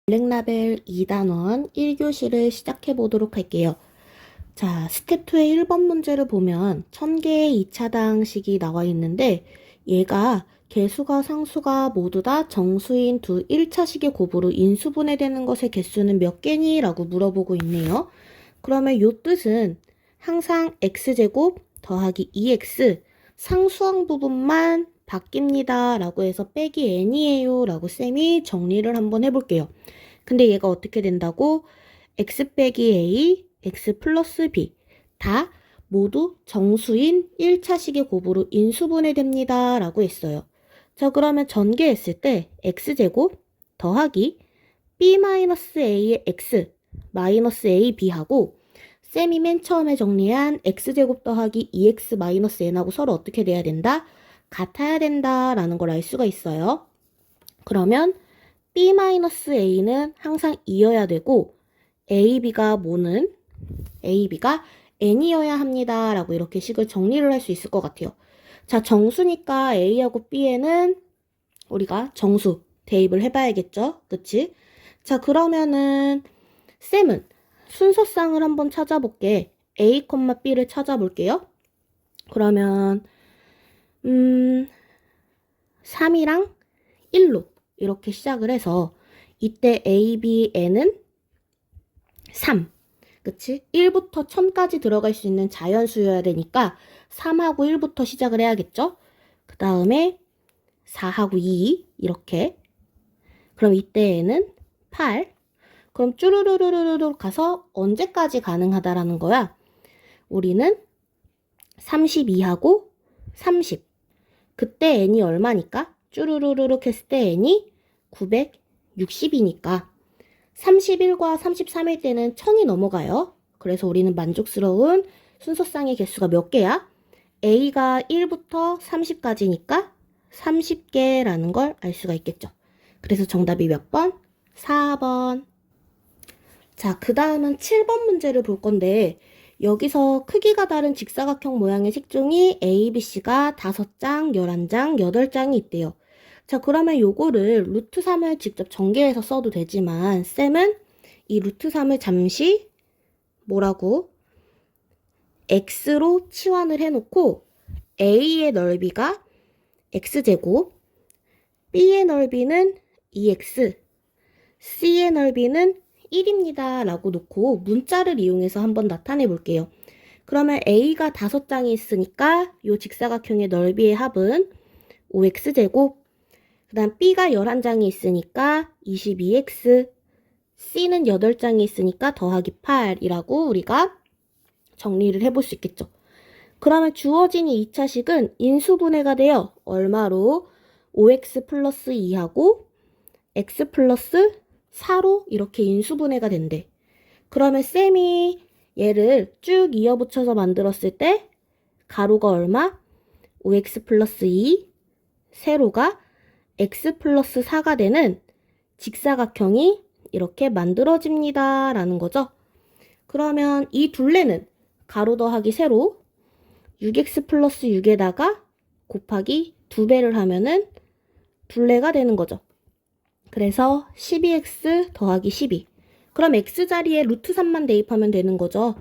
블랙라벨 2단원 1교시를 시작해 보도록 할게요. 자, 스텝 2의 1번 문제를 보면 1000개의 2차당식이 나와 있는데 얘가 개수가 상수가 모두 다 정수인 두 1차식의 곱으로 인수분해되는 것의 개수는 몇 개니? 라고 물어보고 있네요. 그러면 요 뜻은 항상 x제곱 더하기 2x 상수항 부분만 바뀝니다 라고 해서 빼기 n이에요 라고 쌤이 정리를 한번 해볼게요. 근데 얘가 어떻게 된다고? x 빼기 a, x 플러스 b 다 모두 정수인 1차식의 곱으로 인수분해됩니다 라고 했어요. 자, 그러면 전개했을 때 x제곱 더하기 b-a의 x 마이너스 ab하고 쌤이 맨 처음에 정리한 x제곱 더하기 2x-n하고 서로 어떻게 돼야 된다? 같아야 된다라는 걸 알 수가 있어요. 그러면 b-a는 항상 2여야 되고 ab가 뭐는? ab가 n이어야 합니다 라고 이렇게 식을 정리를 할 수 있을 것 같아요. 자, 정수니까 a하고 b에는 우리가 정수 대입을 해봐야겠죠? 그치? 자, 그러면은 쌤은 순서쌍을 한번 찾아볼게. a, b를 찾아볼게요. 그러면 3이랑 1로 이렇게 시작을 해서 이때 a, b, n은 3. 그치? 1부터 1000까지 들어갈 수 있는 자연수여야 되니까 3하고 1부터 시작을 해야겠죠? 그 다음에 4하고 2 이렇게. 그럼 이때에는 8. 그럼 쭈루루루루루 가서 언제까지 가능하다라는 거야? 우리는 32하고 30. 그때 n이 얼마니까? 쭈루루루루 했을 때 n이 960이니까 31과 33일 때는 1000이 넘어가요. 그래서 우리는 만족스러운 순서쌍의 개수가 몇 개야? a가 1부터 30까지니까 30개라는 걸 알 수가 있겠죠. 그래서 정답이 몇 번? 4번. 자, 그 다음은 7번 문제를 볼 건데 여기서 크기가 다른 직사각형 모양의 색종이 A, B, C가 5장, 11장, 8장이 있대요. 자, 그러면 요거를 루트 3을 직접 전개해서 써도 되지만 쌤은 이 루트 3을 잠시 뭐라고? x로 치환을 해놓고 A의 넓이가 x제곱, B의 넓이는 2x, C의 넓이는 1입니다 라고 놓고 문자를 이용해서 한번 나타내 볼게요. 그러면 A가 5장이 있으니까 이 직사각형의 넓이의 합은 5x제곱, 그 다음 B가 11장이 있으니까 22x, C는 8장이 있으니까 더하기 8이라고 우리가 정리를 해볼 수 있겠죠. 그러면 주어진 이 2차식은 인수분해가 되어 얼마로? 5x 플러스 2하고 x 플러스 4로 이렇게 인수분해가 된대. 그러면 쌤이 얘를 쭉 이어붙여서 만들었을 때 가로가 얼마? 5x 플러스 2, 세로가 x 플러스 4가 되는 직사각형이 이렇게 만들어집니다 라는 거죠. 그러면 이 둘레는 가로 더하기 세로 6x 플러스 6에다가 곱하기 2배를 하면은 둘레가 되는 거죠. 그래서 12x 더하기 12. 그럼 x자리에 루트 3만 대입하면 되는 거죠.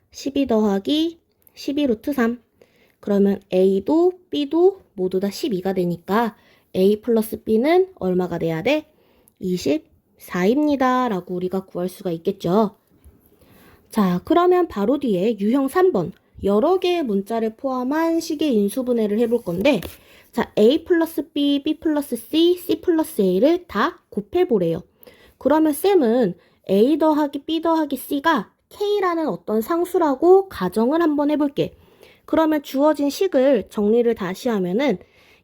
12 더하기 12 루트 3. 그러면 a도 b도 모두 다 12가 되니까 a 플러스 b는 얼마가 돼야 돼? 24입니다 라고 우리가 구할 수가 있겠죠. 자, 그러면 바로 뒤에 유형 3번 여러 개의 문자를 포함한 식의 인수분해를 해볼 건데 자, a 플러스 b, b 플러스 c, c 플러스 a를 다 곱해보래요. 그러면 쌤은 a 더하기 b 더하기 c가 k라는 어떤 상수라고 가정을 한번 해볼게. 그러면 주어진 식을 정리를 다시 하면은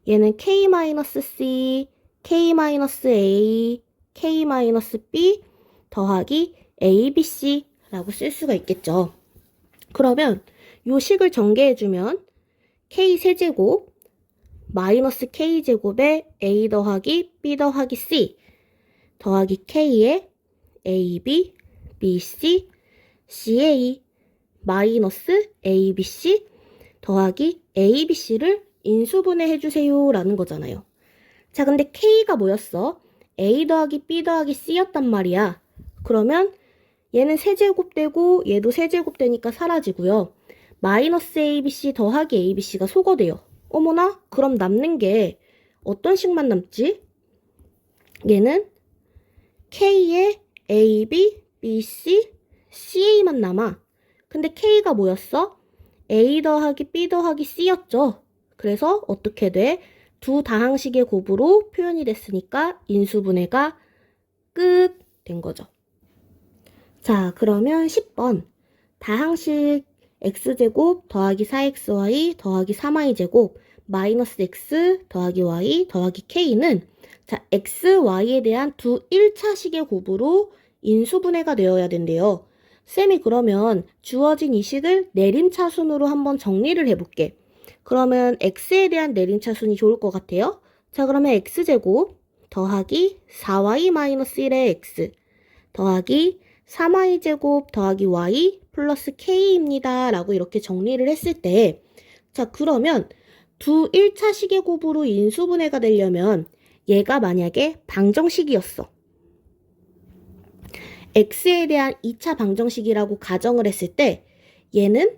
얘는 k-c, k-a, k-b 더하기 abc라고 쓸 수가 있겠죠. 그러면 요 식을 전개해주면 k 세제곱 마이너스 k제곱에 a 더하기 b 더하기 c 더하기 k에 ab, bc, ca 마이너스 abc 더하기 abc를 인수분해 해주세요 라는 거잖아요. 자, 근데 k가 뭐였어? A 더하기 B 더하기 C였단 말이야. 그러면 얘는 세제곱되고 얘도 세제곱되니까 사라지고요. 마이너스 ABC 더하기 ABC가 소거돼요. 어머나? 그럼 남는 게 어떤 식만 남지? 얘는 K에 AB, BC, CA만 남아. 근데 K가 뭐였어? A 더하기 B 더하기 C였죠. 그래서 어떻게 돼? 두 다항식의 곱으로 표현이 됐으니까 인수분해가 끝 된 거죠. 자, 그러면 10번. 다항식 x제곱 더하기 4xy 더하기 3y제곱 마이너스 x 더하기 y 더하기 k는 자, x, y에 대한 두 1차식의 곱으로 인수분해가 되어야 된대요. 쌤이 그러면 주어진 이 식을 내림차순으로 한번 정리를 해볼게. 그러면 x에 대한 내림차순이 좋을 것 같아요. 자, 그러면 x제곱 더하기 4y-1의 x 더하기 3y제곱 더하기 y 플러스 k입니다. 라고 이렇게 정리를 했을 때 자, 그러면 두 1차식의 곱으로 인수분해가 되려면 얘가 만약에 방정식이었어. x에 대한 2차 방정식이라고 가정을 했을 때 얘는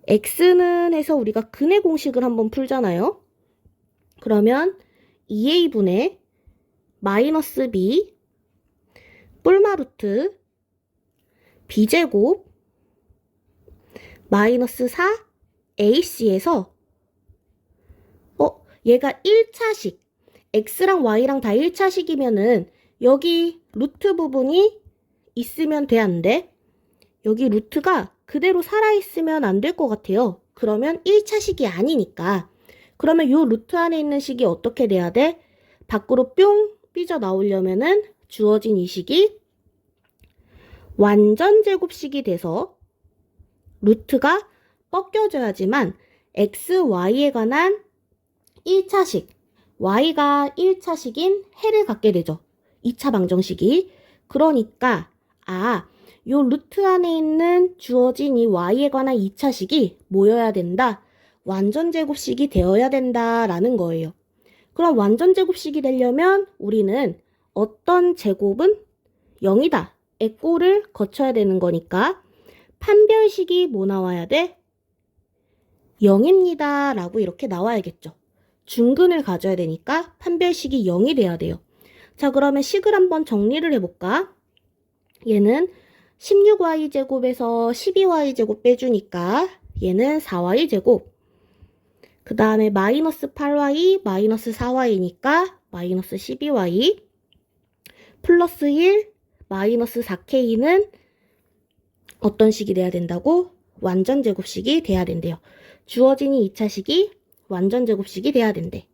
x는 해서 우리가 근의 공식을 한번 풀잖아요. 그러면 2a분의 마이너스 b 뿔마루트 b제곱 마이너스 4ac에서 얘가 1차식 x랑 y랑 다 1차식이면은 여기 루트 부분이 있으면 돼, 안 돼? 여기 루트가 그대로 살아있으면 안 될 것 같아요. 그러면 1차식이 아니니까. 그러면 요 루트 안에 있는 식이 어떻게 돼야 돼? 밖으로 뿅 삐져나오려면은 주어진 이 식이 완전 제곱식이 돼서 루트가 꺾여져야지만 x, y에 관한 1차식, y가 1차식인 해를 갖게 되죠. 2차 방정식이. 그러니까 요 루트 안에 있는 주어진 이 y에 관한 2차식이 뭐여야 된다? 완전 제곱식이 되어야 된다라는 거예요. 그럼 완전 제곱식이 되려면 우리는 어떤 제곱은 0이다. 의 꼴을 거쳐야 되는 거니까 판별식이 뭐 나와야 돼? 0입니다. 라고 이렇게 나와야겠죠. 중근을 가져야 되니까 판별식이 0이 돼야 돼요. 자, 그러면 식을 한번 정리를 해볼까? 얘는 16y제곱에서 12y제곱 빼주니까 얘는 4y제곱. 그 다음에 마이너스 8y, 마이너스 4y니까 마이너스 12y 플러스 1, 마이너스 4k는 어떤 식이 돼야 된다고? 완전 제곱식이 돼야 된대요. 주어진 이 2차식이 완전 제곱식이 돼야 된대.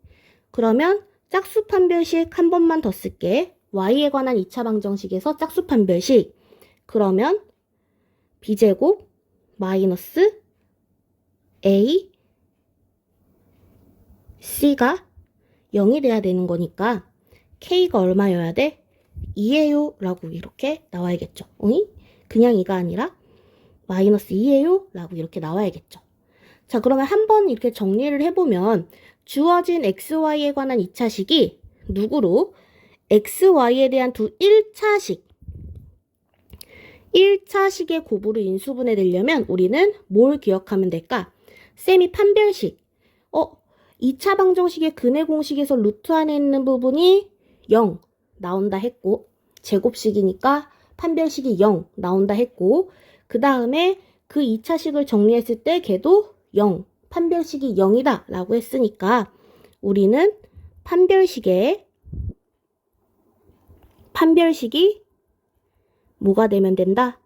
그러면 짝수 판별식 한 번만 더 쓸게. y에 관한 2차 방정식에서 짝수 판별식. 그러면 b제곱 마이너스 a c가 0이 돼야 되는 거니까 k가 얼마여야 돼? 2예요 라고 이렇게 나와야겠죠. 그냥 2가 아니라 마이너스 2예요 라고 이렇게 나와야겠죠. 자, 그러면 한번 이렇게 정리를 해보면 주어진 xy에 관한 2차식이 누구로? xy에 대한 두 1차식의 곱으로 인수분해 되려면 우리는 뭘 기억하면 될까? 쌤이 판별식 2차 방정식의 근의 공식에서 루트 안에 있는 부분이 0 나온다 했고 제곱식이니까 판별식이 0 나온다 했고 그 다음에 그 2차식을 정리했을 때 걔도 0 판별식이 0이다 라고 했으니까 우리는 판별식이 뭐가 되면 된다?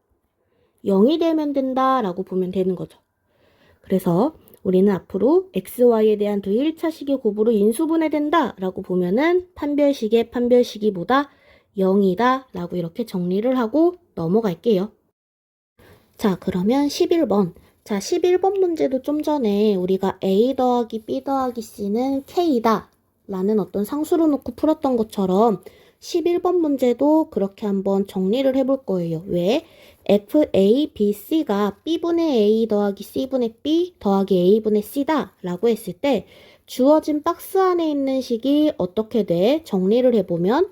0이 되면 된다 라고 보면 되는 거죠. 그래서 우리는 앞으로 xy에 대한 두 1차식의 곱으로 인수분해 된다 라고 보면은 판별식이 뭐다? 0이다 라고 이렇게 정리를 하고 넘어갈게요. 자, 그러면 11번. 자, 11번 문제도 좀 전에 우리가 a 더하기 b 더하기 c는 k이다 라는 어떤 상수로 놓고 풀었던 것처럼 11번 문제도 그렇게 한번 정리를 해볼 거예요. 왜? FA, BC가 B분의 A 더하기 C분의 B 더하기 A분의 C다 라고 했을 때 주어진 박스 안에 있는 식이 어떻게 돼? 정리를 해보면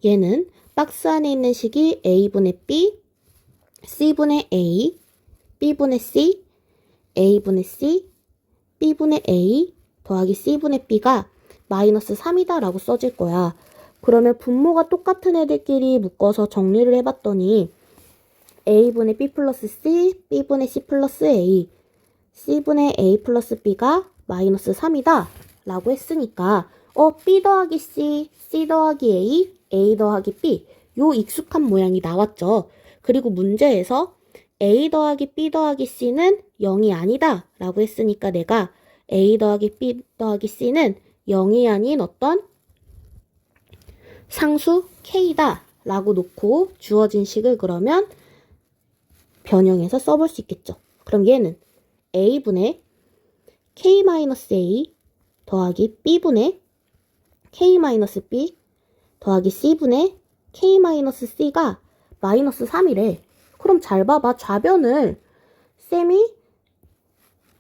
얘는 박스 안에 있는 식이 A분의 B, C분의 A, B분의 C, A분의 C, B분의 A 더하기 C분의 B가 마이너스 3이다 라고 써질 거야. 그러면 분모가 똑같은 애들끼리 묶어서 정리를 해봤더니 A분의 B 플러스 C, B분의 C 플러스 A, C분의 A 플러스 B가 마이너스 3이다 라고 했으니까 B 더하기 C, C 더하기 A, A 더하기 B 요 익숙한 모양이 나왔죠. 그리고 문제에서 A 더하기 B 더하기 C는 0이 아니다 라고 했으니까 내가 A 더하기 B 더하기 C는 0이 아닌 어떤 상수 K다 라고 놓고 주어진 식을 그러면 변형해서 써볼 수 있겠죠. 그럼 얘는 A분의 K-A 더하기 B분의 K-B 더하기 C분의 K-C가 마이너스 3이래. 그럼 잘 봐봐. 좌변을 쌤이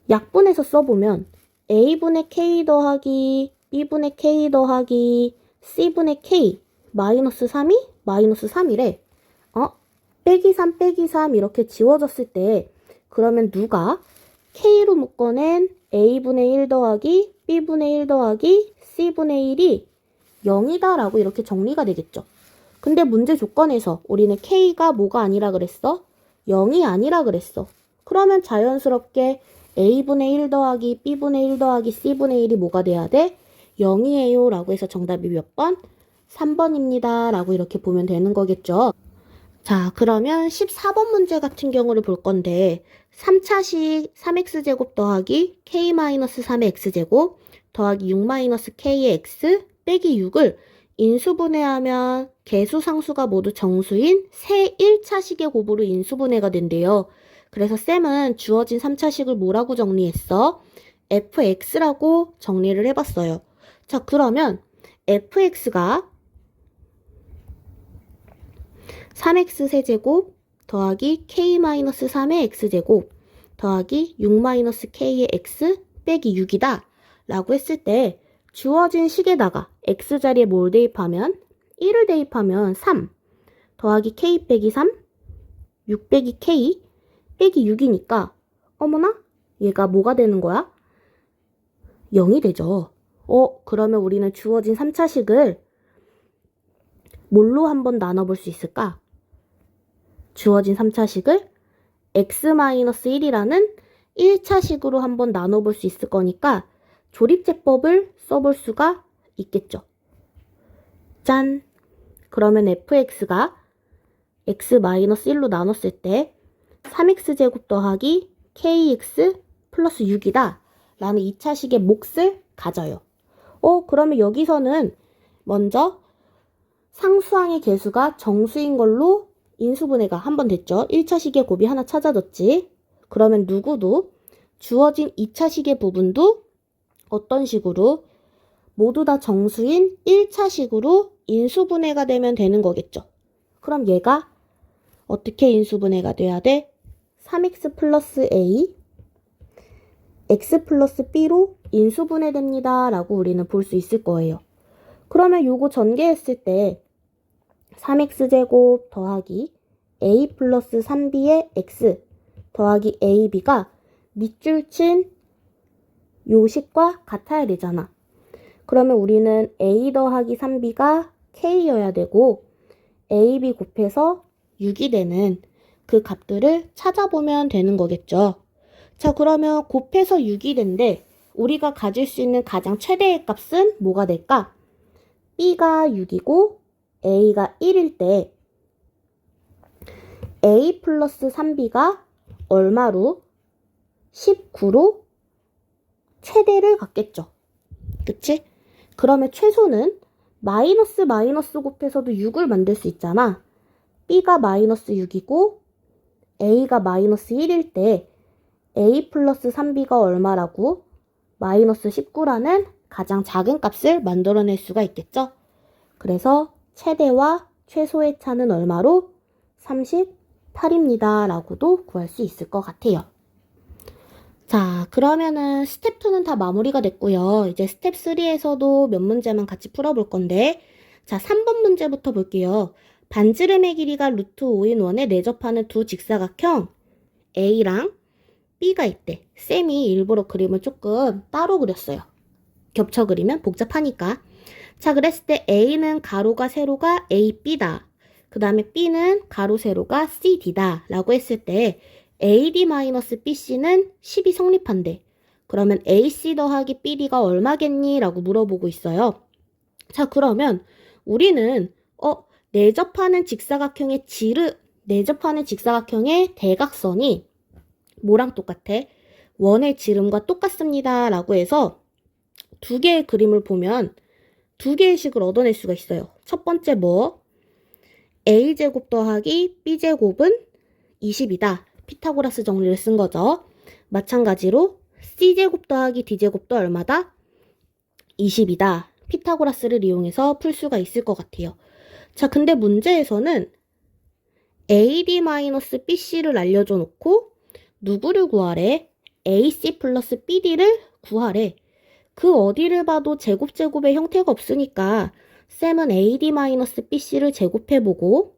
약분해서 써보면 A분의 K 더하기 B분의 K 더하기 C분의 K 마이너스 3이 마이너스 3이래. 빼기 3 빼기 3 이렇게 지워졌을 때 그러면 누가 K로 묶어낸 A분의 1 더하기 B분의 1 더하기 C분의 1이 0이다 라고 이렇게 정리가 되겠죠. 근데 문제 조건에서 우리는 K가 뭐가 아니라 그랬어? 0이 아니라 그랬어. 그러면 자연스럽게 A분의 1 더하기 B분의 1 더하기 C분의 1이 뭐가 돼야 돼? 0이에요 라고 해서 정답이 몇 번? 3번입니다 라고 이렇게 보면 되는 거겠죠. 자, 그러면 14번 문제 같은 경우를 볼 건데 3차식 3x제곱 더하기 k-3의 x제곱 더하기 6-k의 x 빼기 6을 인수분해하면 개수상수가 모두 정수인 새 1차식의 곱으로 인수분해가 된대요. 그래서 쌤은 주어진 3차식을 뭐라고 정리했어? fx라고 정리를 해봤어요. 자, 그러면 fx가 3x 세제곱 더하기 k-3의 x제곱 더하기 6-k의 x 빼기 6이다 라고 했을 때 주어진 식에다가 x자리에 뭘 대입하면 1을 대입하면 3 더하기 k 빼기 3 6 빼기 k 빼기 6이니까 어머나 얘가 뭐가 되는 거야? 0이 되죠. 그러면 우리는 주어진 3차식을 뭘로 한번 나눠볼 수 있을까? 주어진 3차식을 x-1이라는 1차식으로 한번 나눠볼 수 있을 거니까 조립제법을 써볼 수가 있겠죠. 짠! 그러면 fx가 x-1로 나눴을 때 3x제곱 더하기 kx 플러스 6이다 라는 2차식의 몫을 가져요. 그러면 여기서는 먼저 상수항의 개수가 정수인 걸로 인수분해가 한 번 됐죠. 1차식의 곱이 하나 찾아졌지. 그러면 누구도 주어진 2차식의 부분도 어떤 식으로? 모두 다 정수인 1차식으로 인수분해가 되면 되는 거겠죠. 그럼 얘가 어떻게 인수분해가 돼야 돼? 3x 플러스 a, x 플러스 b로 인수분해됩니다 라고 우리는 볼 수 있을 거예요. 그러면 요거 전개했을 때 3x제곱 더하기 a 플러스 3b의 x 더하기 ab가 밑줄 친 요식과 같아야 되잖아. 그러면 우리는 a 더하기 3b가 k여야 되고 ab 곱해서 6이 되는 그 값들을 찾아보면 되는 거겠죠. 자, 그러면 곱해서 6이 된데 우리가 가질 수 있는 가장 최대의 값은 뭐가 될까? b가 6이고 a가 1일 때 a 플러스 3b가 얼마로? 19로 최대를 갖겠죠. 그치? 그러면 최소는 마이너스 곱해서도 6을 만들 수 있잖아. b가 마이너스 6이고 a가 마이너스 1일 때 a 플러스 3b가 얼마라고? 마이너스 19라는 가장 작은 값을 만들어낼 수가 있겠죠. 그래서 최대와 최소의 차는 얼마로? 38입니다 라고도 구할 수 있을 것 같아요. 자, 그러면은 스텝 2는 다 마무리가 됐고요. 이제 스텝 3에서도 몇 문제만 같이 풀어볼 건데, 자, 3번 문제부터 볼게요. 반지름의 길이가 루트 5인 원에 내접하는 두 직사각형 A랑 B가 있대. 쌤이 일부러 그림을 조금 따로 그렸어요. 겹쳐 그리면 복잡하니까. 자, 그랬을 때 A는 가로가 세로가 AB다. 그 다음에 B는 가로 세로가 CD다. 라고 했을 때 AD-BC는 10이 성립한대. 그러면 AC 더하기 BD가 얼마겠니? 라고 물어보고 있어요. 자, 그러면 우리는 내접하는 직사각형의 내접하는 직사각형의 대각선이 뭐랑 똑같아? 원의 지름과 똑같습니다. 라고 해서 두 개의 그림을 보면 두 개의 식을 얻어낼 수가 있어요. 첫 번째 A제곱 더하기 B제곱은 20이다. 피타고라스 정리를 쓴 거죠. 마찬가지로 C제곱 더하기 D제곱도 얼마다? 20이다. 피타고라스를 이용해서 풀 수가 있을 것 같아요. 자, 근데 문제에서는 AD-BC를 알려줘 놓고 누구를 구하래? AC 플러스 BD를 구하래. 그 어디를 봐도 제곱의 형태가 없으니까 쌤은 AD-BC를 제곱해보고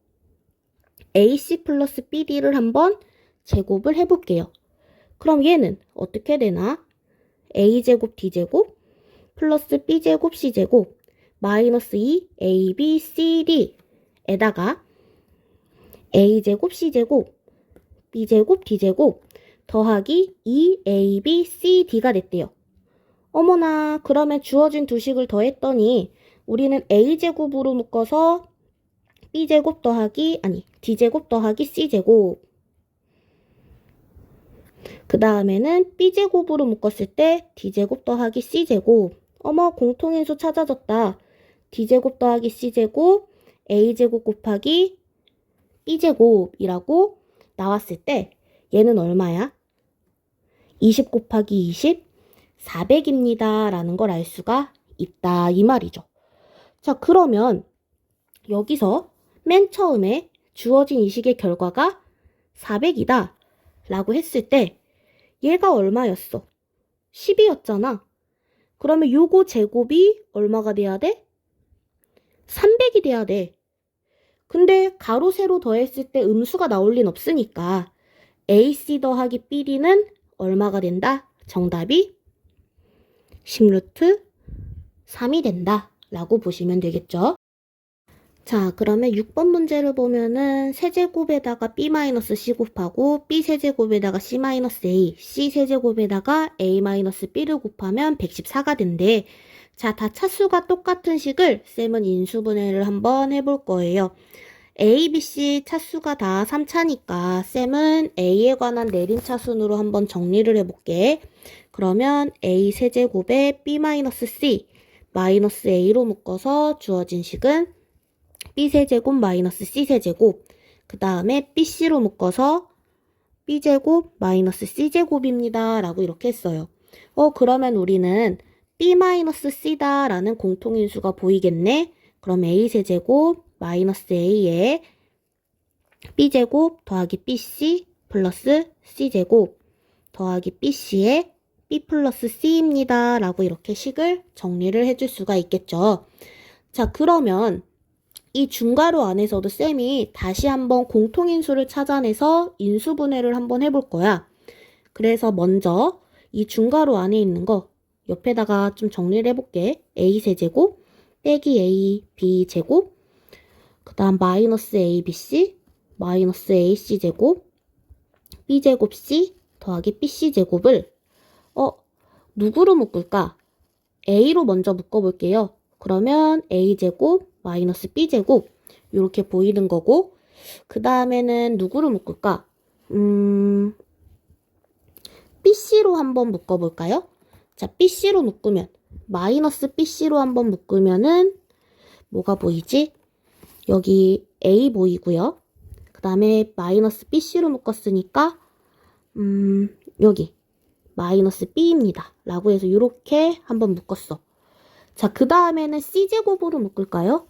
AC 플러스 BD를 한번 제곱을 해볼게요. 그럼 얘는 어떻게 되나? A제곱 D제곱 플러스 B제곱 C제곱 마이너스 2ABCD 에다가 A제곱 C제곱 B제곱 D제곱 더하기 2ABCD가 됐대요. 어머나, 그러면 주어진 두 식을 더했더니 우리는 A제곱으로 묶어서 B제곱 더하기 D제곱 더하기 C제곱, 그 다음에는 B제곱으로 묶었을 때 D제곱 더하기 C제곱. 어머, 공통인수 찾아졌다. D제곱 더하기 C제곱 A제곱 곱하기 B제곱이라고 나왔을 때 얘는 얼마야? 20 곱하기 20, 400입니다. 라는 걸 알 수가 있다. 이 말이죠. 자, 그러면 여기서 맨 처음에 주어진 이 식의 결과가 400이다. 라고 했을 때 얘가 얼마였어? 10이었잖아. 그러면 요거 제곱이 얼마가 돼야 돼? 300이 돼야 돼. 근데 가로 세로 더했을 때 음수가 나올 린 없으니까 AC 더하기 BD는 얼마가 된다? 정답이 10루트 3이 된다. 라고 보시면 되겠죠. 자, 그러면 6번 문제를 보면은 세제곱에다가 B-C 곱하고 B 세제곱에다가 C-A, C 세제곱에다가 A-B를 곱하면 114가 된대. 자, 다 차수가 똑같은 식을 쌤은 인수분해를 한번 해볼 거예요. A, B, C 차수가 다 3차니까 쌤은 A에 관한 내림차순으로 한번 정리를 해볼게. 그러면 A 세제곱에 B-C 마이너스 A로 묶어서 주어진 식은 B세제곱 마이너스 C세제곱, 그 다음에 BC로 묶어서 B제곱 마이너스 C제곱입니다. 라고 이렇게 했어요. 그러면 우리는 B-C다 라는 공통인수가 보이겠네. 그럼 A세제곱 마이너스 A에 B제곱 더하기 BC 플러스 C제곱 더하기 BC에 B 플러스 C입니다. 라고 이렇게 식을 정리를 해줄 수가 있겠죠. 자, 그러면 이 중괄호 안에서도 쌤이 다시 한번 공통인수를 찾아내서 인수분해를 한번 해볼 거야. 그래서 먼저 이 중괄호 안에 있는 거 옆에다가 좀 정리를 해볼게. A세제곱 빼기 A, B제곱 그 다음 마이너스 ABC 마이너스 AC제곱 B제곱 C 더하기 BC제곱을 누구로 묶을까? A로 먼저 묶어볼게요. 그러면 A제곱 마이너스 B제곱 이렇게 보이는 거고 그 다음에는 누구를 묶을까? BC로 한번 묶어볼까요? 자, BC로 묶으면 마이너스 BC로 한번 묶으면은 뭐가 보이지? 여기 A 보이고요. 그 다음에 마이너스 BC로 묶었으니까 여기 마이너스 B입니다. 라고 해서 이렇게 한번 묶었어. 자, 그 다음에는 C제곱으로 묶을까요?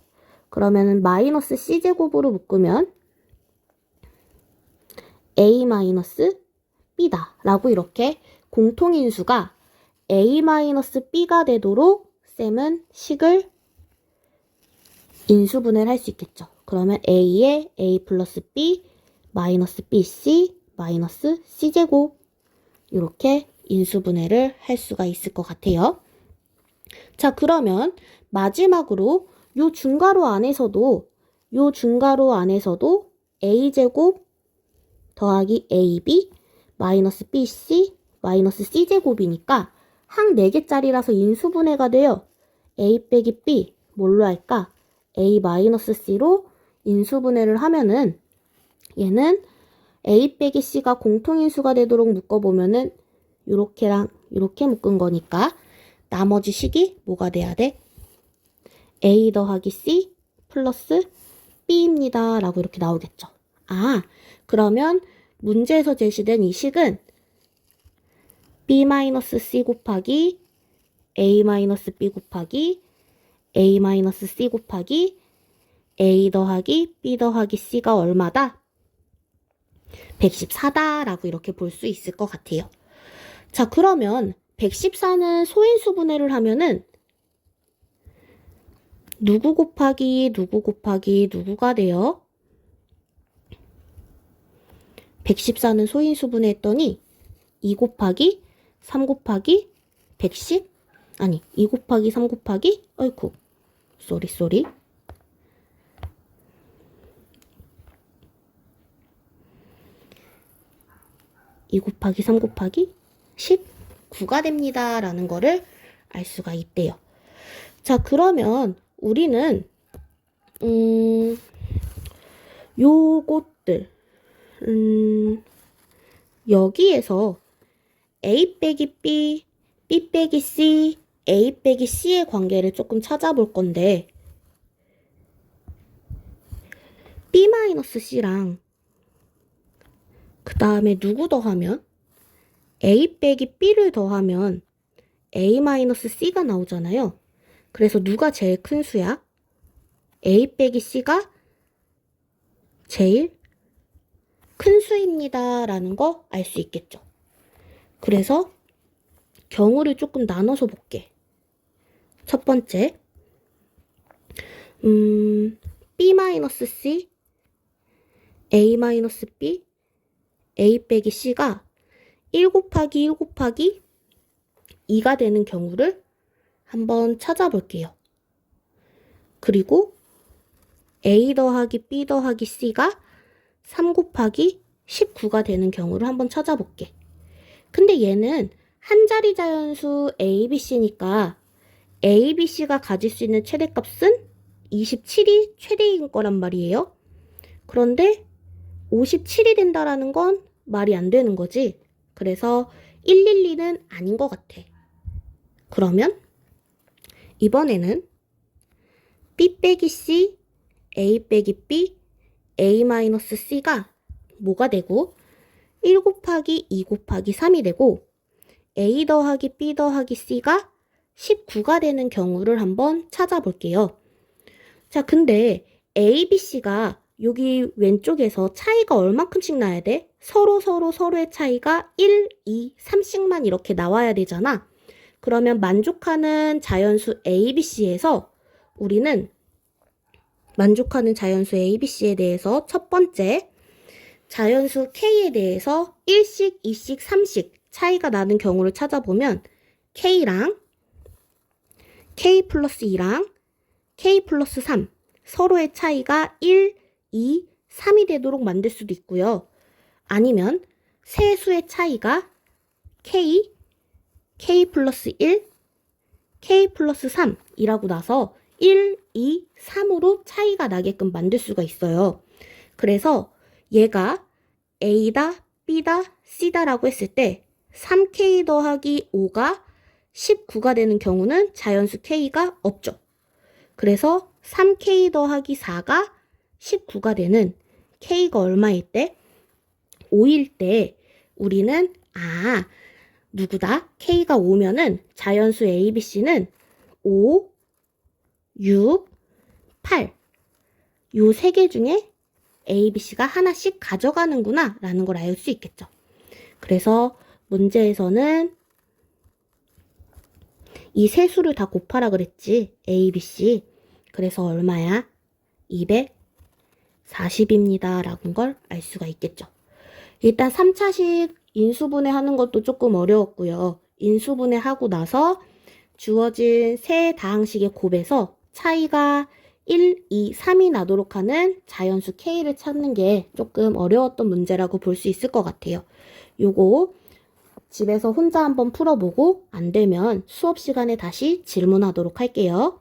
그러면은 마이너스 C제곱으로 묶으면 A 마이너스 B다. 라고 이렇게 공통인수가 a-b가 되도록 쌤은 식을 인수분해를 할 수 있겠죠. 그러면 a에 a 플러스 b 마이너스 bc 마이너스 c제곱 이렇게 인수분해를 할 수가 있을 것 같아요. 자, 그러면 마지막으로 요 중괄호 안에서도 a제곱 더하기 ab 마이너스 bc 마이너스 c제곱이니까 항 4개짜리라서 인수분해가 돼요. a 빼기 b 뭘로 할까? a 마이너스 c로 인수분해를 하면은 얘는 a 빼기 c가 공통인수가 되도록 묶어보면은 요렇게랑 요렇게 묶은 거니까 나머지 식이 뭐가 돼야 돼? a 더하기 c 플러스 b입니다 라고 이렇게 나오겠죠. 아, 그러면 문제에서 제시된 이 식은 b-c 곱하기 a-b 곱하기 a-c 곱하기 a 더하기 b 더하기 c가 얼마다? 114다 라고 이렇게 볼 수 있을 것 같아요. 자, 그러면 114는 소인수분해를 하면은 누구 곱하기 누구가 돼요? 114는 소인수분해 했더니 2 곱하기 3 곱하기 110? 아니, 2 곱하기 3 곱하기 어이쿠 쏘리 2 곱하기 3 곱하기 19가 됩니다 라는 거를 알 수가 있대요. 자, 그러면 우리는 요것들 여기에서 a 빼기 b, b 빼기 c, a 빼기 c의 관계를 조금 찾아볼 건데 b-c랑 그 다음에 누구 더하면 a 빼기 b를 더하면 a-c가 나오잖아요. 그래서 누가 제일 큰 수야? a 빼기 c가 제일 큰 수입니다 라는 거 알 수 있겠죠. 그래서 경우를 조금 나눠서 볼게. 첫 번째 b-c a-b a 빼기 c가 1 곱하기 1 곱하기 2가 되는 경우를 한번 찾아볼게요. 그리고 a 더하기 b 더하기 c가 3 곱하기 19가 되는 경우를 한번 찾아볼게. 근데 얘는 한 자리 자연수 a, b, c니까 a, b, c가 가질 수 있는 최대값은 27이 최대인 거란 말이에요. 그런데 57이 된다라는 건 말이 안 되는 거지. 그래서 112는 아닌 것 같아. 그러면 이번에는 b 빼기 c, a 빼기 b, a-c가 뭐가 되고 1 곱하기 2 곱하기 3이 되고 a 더하기 b 더하기 c가 19가 되는 경우를 한번 찾아볼게요. 자, 근데 a, b, c가 여기 왼쪽에서 차이가 얼마큼씩 나야 돼? 서로의 차이가 1, 2, 3씩만 이렇게 나와야 되잖아. 그러면 만족하는 자연수 a, b, c에서 우리는 만족하는 자연수 a, b, c에 대해서 첫 번째 자연수 k에 대해서 1씩, 2씩, 3씩 차이가 나는 경우를 찾아보면 k랑 k 플러스 2랑 k 플러스 3 서로의 차이가 1, 2, 3이 되도록 만들 수도 있고요. 아니면 세 수의 차이가 k, k 플러스 1, k 플러스 3이라고 나서 1, 2, 3으로 차이가 나게끔 만들 수가 있어요. 그래서 얘가 a다, b다, c다라고 했을 때 3k 더하기 5가 19가 되는 경우는 자연수 k가 없죠. 그래서 3k 더하기 4가 19가 되는 k가 얼마일 때? 5일 때 우리는 누구다? k가 5면은 자연수 a, b, c는 5, 6, 8 요 세 개 중에 a, b, c가 하나씩 가져가는구나 라는 걸 알 수 있겠죠. 그래서 문제에서는 이 세 수를 다 곱하라 그랬지. A, B, C. 그래서 얼마야? 240입니다. 라는 걸 알 수가 있겠죠. 일단 3차식 인수분해 하는 것도 조금 어려웠고요. 인수분해 하고 나서 주어진 세 다항식의 곱에서 차이가 1, 2, 3이 나도록 하는 자연수 K를 찾는 게 조금 어려웠던 문제라고 볼 수 있을 것 같아요. 요거 집에서 혼자 한번 풀어보고 안 되면 수업 시간에 다시 질문하도록 할게요.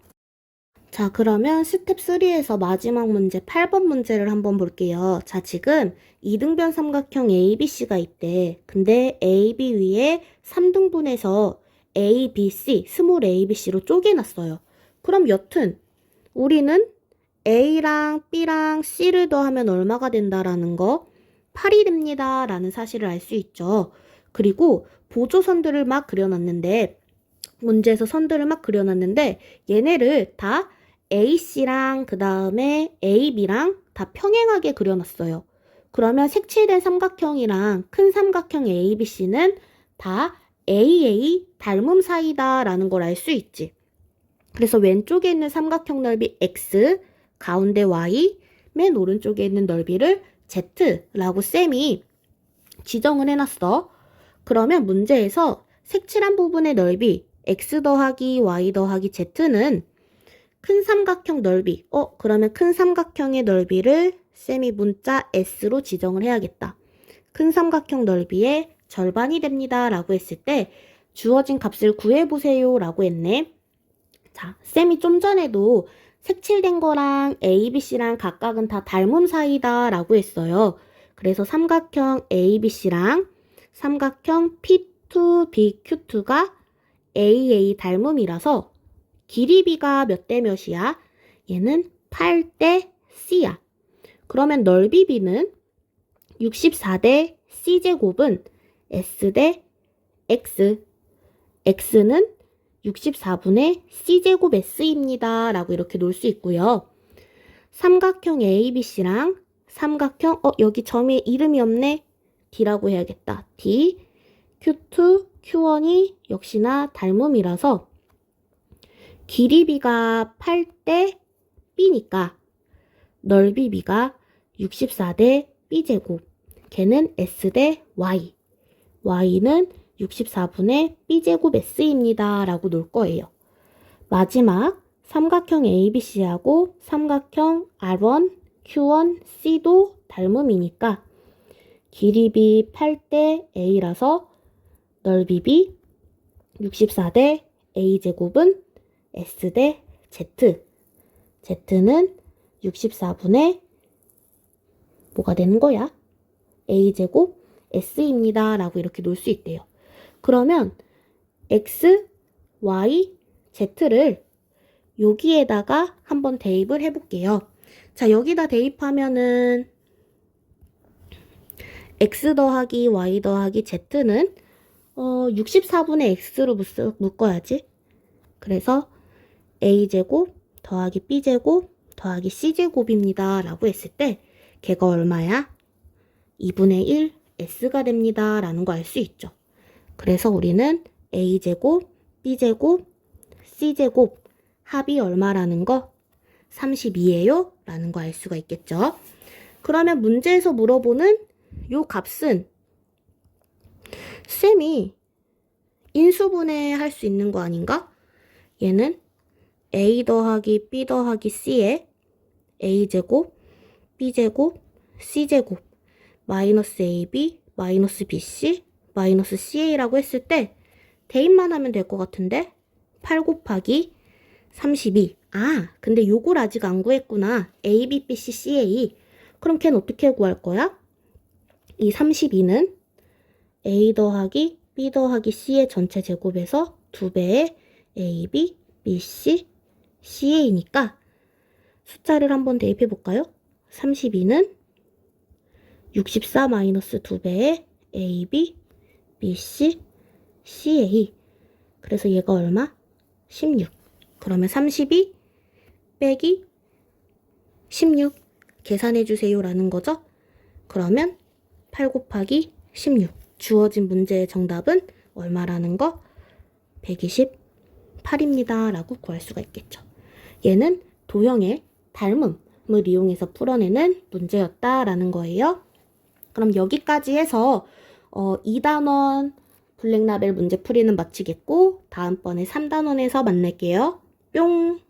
자, 그러면 스텝 3에서 마지막 문제 8번 문제를 한번 볼게요. 자, 지금 이등변 삼각형 ABC가 있대. 근데 AB 위에 3등분해서 ABC, 스몰 ABC로 쪼개놨어요. 그럼 여튼 우리는 A랑 B랑 C를 더하면 얼마가 된다라는 거 8이 됩니다 라는 사실을 알 수 있죠. 그리고 보조선들을 막 그려놨는데 문제에서 선들을 막 그려놨는데 얘네를 다 AC랑 그 다음에 AB랑 다 평행하게 그려놨어요. 그러면 색칠된 삼각형이랑 큰 삼각형 ABC는 다 AA 닮음 사이다 라는 걸 알 수 있지. 그래서 왼쪽에 있는 삼각형 넓이 X, 가운데 Y, 맨 오른쪽에 있는 넓이를 Z라고 쌤이 지정을 해놨어. 그러면 문제에서 색칠한 부분의 넓이 X 더하기 Y 더하기 Z는 큰 삼각형 넓이, 그러면 큰 삼각형의 넓이를 쌤이 문자 S로 지정을 해야겠다. 큰 삼각형 넓이의 절반이 됩니다 라고 했을 때 주어진 값을 구해보세요 라고 했네. 자, 쌤이 좀 전에도 색칠된 거랑 ABC랑 각각은 다 닮음 사이다 라고 했어요. 그래서 삼각형 ABC랑 삼각형 P2BQ2가 AA 닮음이라서 길이비가 몇 대 몇이야? 얘는 8대 C야. 그러면 넓이 B는 64대 C제곱은 S대 X. X는 64분의 C제곱 S입니다. 라고 이렇게 놓을 수 있고요. 삼각형 ABC랑 삼각형, 여기 점에 이름이 없네. D라고 해야겠다. D, Q2, Q1이 역시나 닮음이라서 길이비가 8대 B니까 넓이 B가 64대 B제곱. 걔는 S대 Y. Y는 64분의 B제곱 S입니다. 라고 놓을 거예요. 마지막 삼각형 ABC하고 삼각형 R1, Q1, C도 닮음이니까 길이 B 8대 A라서 넓이 B 64대 A제곱은 S대 Z. Z는 64분의 뭐가 되는 거야? A제곱 S입니다. 라고 이렇게 놓을 수 있대요. 그러면 X, Y, Z를 여기에다가 한번 대입을 해볼게요. 자, 여기다 대입하면은 X 더하기 Y 더하기 Z는 64분의 X로 묶어야지. 그래서 A제곱 더하기 B제곱 더하기 C제곱입니다. 라고 했을 때 걔가 얼마야? 2분의 1 S가 됩니다. 라는 거 알 수 있죠. 그래서 우리는 A제곱, B제곱, C제곱 합이 얼마라는 거? 32예요? 라는 거 알 수가 있겠죠. 그러면 문제에서 물어보는 요 값은 쌤이 인수분해 할 수 있는 거 아닌가? 얘는 A 더하기 B 더하기 C에 A제곱, B제곱, C제곱 마이너스 AB, 마이너스 BC, 마이너스 CA라고 했을 때 대입만 하면 될 것 같은데 8 곱하기 32. 근데 요걸 아직 안 구했구나. A, B, B, C, CA. 그럼 걔는 어떻게 구할 거야? 이 32는 A 더하기 B 더하기 C의 전체 제곱에서 2배의 A, B, B, C, CA니까 숫자를 한번 대입해 볼까요? 32는 64 마이너스 2배의 A, B, B, C, CA. 그래서 얘가 얼마? 16. 그러면 32 빼기 16 계산해 주세요 라는 거죠. 그러면 8 곱하기 16 주어진 문제의 정답은 얼마라는 거? 128입니다. 라고 구할 수가 있겠죠. 얘는 도형의 닮음을 이용해서 풀어내는 문제였다라는 거예요. 그럼 여기까지 해서 2단원 블랙라벨 문제 풀이는 마치겠고 다음번에 3단원에서 만날게요. 뿅!